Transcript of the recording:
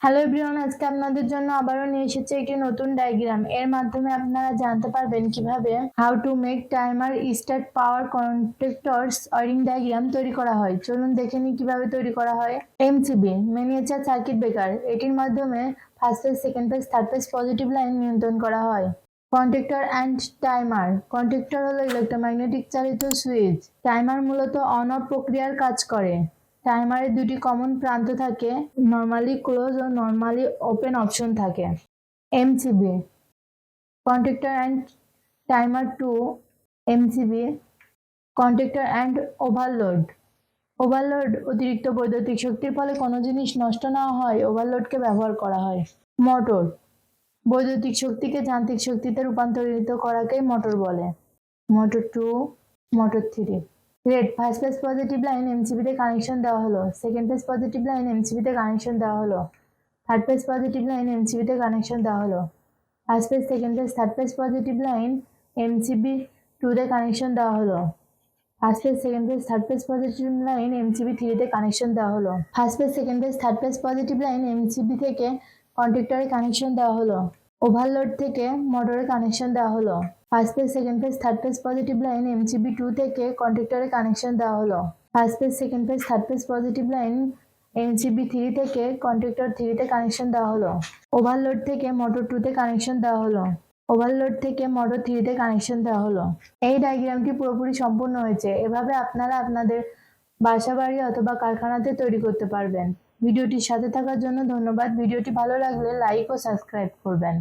Hello everyone, আজকে আপনাদের জন্য আবারও নিয়ে এসেছে একটি নতুন ডায়াগ্রাম। এর মাধ্যমে আপনারা জানতে পারবেন কিভাবে how to make timer start power contactors wiring diagram তৈরি করা হয়। চলুন দেখে নিই কিভাবে তৈরি করা হয়। এমসিবি মিনিয়েচার সার্কিট ব্রেকার, এটির মাধ্যমে first phase, second phase, third phase positive line নিয়ন্ত্রণ করা হয়। কন্ট্যাক্টর অ্যান্ড টাইমার, কন্ট্যাক্টর হলো ইলেকট্রোম্যাগনেটিক চালিত সুইচ। টাইমার মূলত অন অফ প্রক্রিয়ার কাজ করে। টাইমারের দুটি কমন প্রান্ত থাকে, নর্মালি ক্লোজ ও নর্মালি ওপেন অপশন থাকে। MCB contactor and timer two. MCB contactor and overload. Overload অতিরিক্ত বৈদ্যুতিক শক্তির ফলে কোনো জিনিস নষ্ট না হয় ওভারলোডকে ব্যবহার করা হয়। মোটর বৈদ্যুতিক শক্তিকে যান্ত্রিক শক্তিতে রূপান্তরিত করাকেই মোটর বলে। Motor two, motor three. Red, first phase positive line এমসিবিতে কানেকশন দেওয়া হলো, সেকেন্ড ফেজ পজিটিভ লাইন এমসিবিতে কানেকশন দেওয়া হলো, থার্ড ফেজ পজিটিভ লাইন এমসিবিতে কানেকশন দেওয়া হলো। First phase, second phase, third phase positive line MCB টুতে কানেকশন দেওয়া হলো। First phase, second phase, third phase positive line MCB থ্রিতে কানেকশন দেওয়া হলো। First phase, second phase, third phase positive line MCB থেকে কন্ট্যাক্টরে কানেকশন দেওয়া হলো। ওভারলোড থেকে মোটরে কানেকশন দেওয়া হলো। First phase, second phase, third phase positive line MCB two থেকে কন্ট্যাক্টরে কানেকশন দেওয়া হলো। First phase, second phase, third phase positive line MCB three থেকে কন্ট্যাক্টর থ্রিতে কানেকশন দেওয়া হলো। ওভারলোড থেকে মোটর টুতে কানেকশন দেওয়া হলো। ওভারলোড থেকে মোটর থ্রিতে কানেকশন দেওয়া হলো। এই ডায়াগ্রামটি পুরোপুরি সম্পূর্ণ হয়েছে। এভাবে আপনারা আপনাদের বাসা বাড়ি অথবা কারখানাতে তৈরি করতে পারবেন। ভিডিওটির সাথে থাকার জন্য ধন্যবাদ। ভিডিওটি ভালো লাগলে লাইক ও সাবস্ক্রাইব করবেন।